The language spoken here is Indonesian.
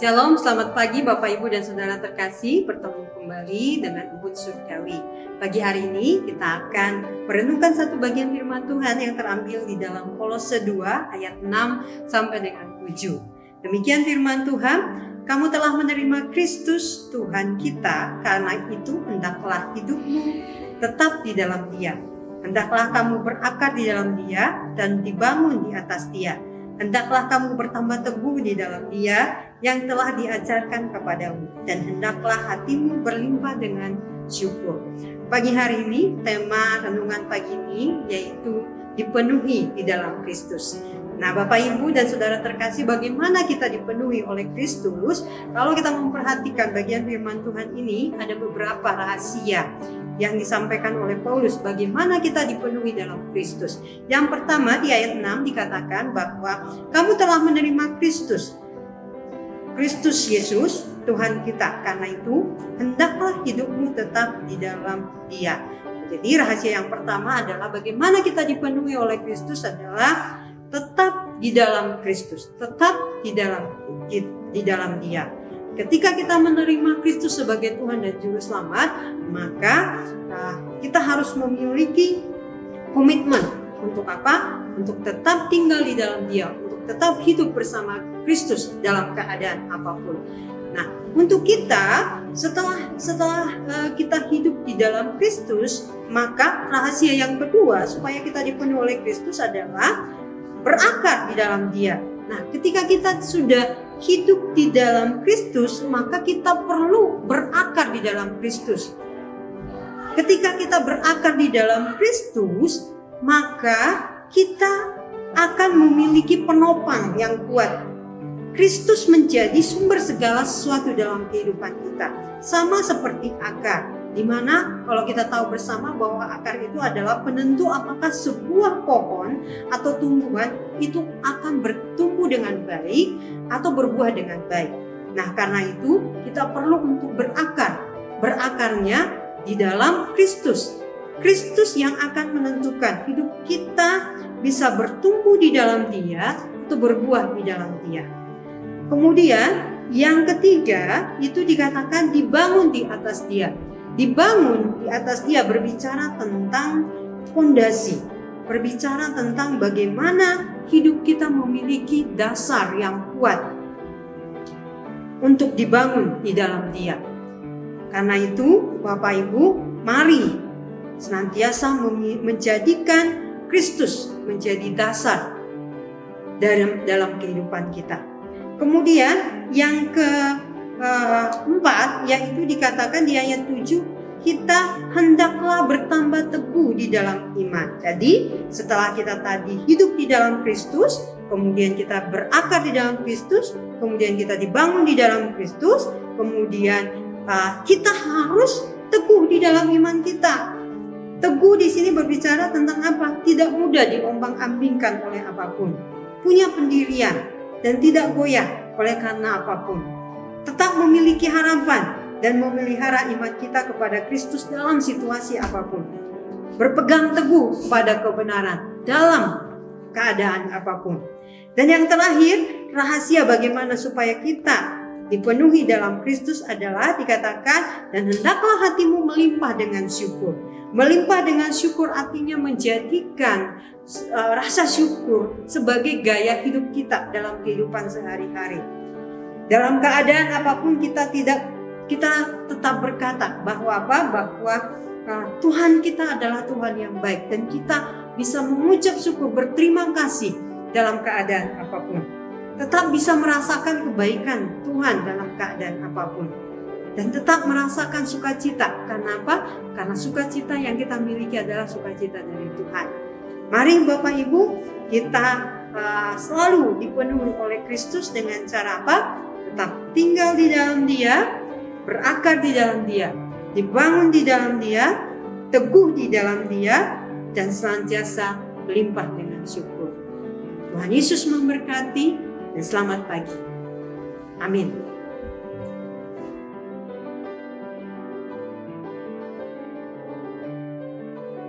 Shalom, selamat pagi Bapak Ibu dan Saudara terkasih. Bertemu kembali dengan Embun Surgawi. Pagi hari ini kita akan merenungkan satu bagian firman Tuhan yang terambil di dalam Kolose 2 ayat 6 sampai dengan 7. Demikian firman Tuhan, kamu telah menerima Kristus Tuhan kita, karena itu hendaklah hidupmu tetap di dalam Dia. Hendaklah kamu berakar di dalam Dia dan dibangun di atas Dia. Hendaklah kamu bertambah teguh di dalam Dia yang telah diajarkan kepadamu, dan hendaklah hatimu berlimpah dengan syukur. Pagi hari ini, tema renungan pagi ini yaitu dipenuhi di dalam Kristus. Nah, Bapak Ibu dan Saudara terkasih, bagaimana kita dipenuhi oleh Kristus? Kalau kita memperhatikan bagian firman Tuhan ini, ada beberapa rahasia yang disampaikan oleh Paulus bagaimana kita dipenuhi dalam Kristus. Yang pertama, di ayat 6 dikatakan bahwa kamu telah menerima Kristus Yesus Tuhan kita, karena itu hendaklah hidupmu tetap di dalam Dia. Jadi rahasia yang pertama adalah bagaimana kita dipenuhi oleh Kristus adalah tetap di dalam Kristus, tetap di dalam Dia. Ketika kita menerima Kristus sebagai Tuhan dan Juru Selamat, maka kita harus memiliki komitmen untuk apa? Untuk tetap tinggal di dalam Dia, untuk tetap hidup bersama Kristus dalam keadaan apapun. Nah, untuk kita setelah kita hidup di dalam Kristus, maka rahasia yang kedua supaya kita dipenuhi oleh Kristus adalah berakar di dalam Dia. Nah, ketika kita sudah hidup di dalam Kristus, maka kita perlu berakar di dalam Kristus. Ketika kita berakar di dalam Kristus, maka kita akan memiliki penopang yang kuat. Kristus menjadi sumber segala sesuatu dalam kehidupan kita. Sama seperti akar, di mana kalau kita tahu bersama bahwa akar itu adalah penentu apakah sebuah pohon atau tumbuhan itu akan bertumbuh dengan baik atau berbuah dengan baik. Nah, karena itu kita perlu untuk berakar. Berakarnya di dalam Kristus. Kristus yang akan menentukan hidup kita bisa bertumbuh di dalam Dia atau berbuah di dalam Dia. Kemudian yang ketiga itu dikatakan dibangun di atas Dia. Dibangun di atas Dia berbicara tentang fondasi, berbicara tentang bagaimana hidup kita memiliki dasar yang kuat untuk dibangun di dalam Dia. Karena itu, Bapak Ibu, mari senantiasa menjadikan Kristus menjadi dasar dalam kehidupan kita. Kemudian yang keempat yaitu dikatakan di ayat 7, kita hendaklah bertambah teguh di dalam iman. Jadi setelah kita tadi hidup di dalam Kristus, kemudian kita berakar di dalam Kristus, kemudian kita dibangun di dalam Kristus, kemudian kita harus teguh di dalam iman kita. Teguh di sini berbicara tentang apa? Tidak mudah diombang-ambingkan oleh apapun. Punya pendirian dan tidak goyah oleh karena apapun. Tetap memiliki harapan dan memelihara iman kita kepada Kristus dalam situasi apapun. Berpegang teguh pada kebenaran dalam keadaan apapun. Dan yang terakhir, rahasia bagaimana supaya kita dipenuhi dalam Kristus adalah dikatakan, dan hendaklah hatimu melimpah dengan syukur. Melimpah dengan syukur artinya menjadikan rasa syukur sebagai gaya hidup kita dalam kehidupan sehari-hari. Dalam keadaan apapun kita tetap berkata bahwa Tuhan kita adalah Tuhan yang baik, dan kita bisa mengucap syukur, berterima kasih dalam keadaan apapun. Tetap bisa merasakan kebaikan Tuhan dalam keadaan apapun. Dan tetap merasakan sukacita. Karena apa? Karena sukacita yang kita miliki adalah sukacita dari Tuhan. Mari Bapak Ibu, kita selalu dipenuhi oleh Kristus dengan cara apa? Tetap tinggal di dalam Dia, berakar di dalam Dia, dibangun di dalam Dia, teguh di dalam Dia, dan senantiasa melimpah dengan syukur. Tuhan Yesus memberkati, dan selamat pagi. Amin.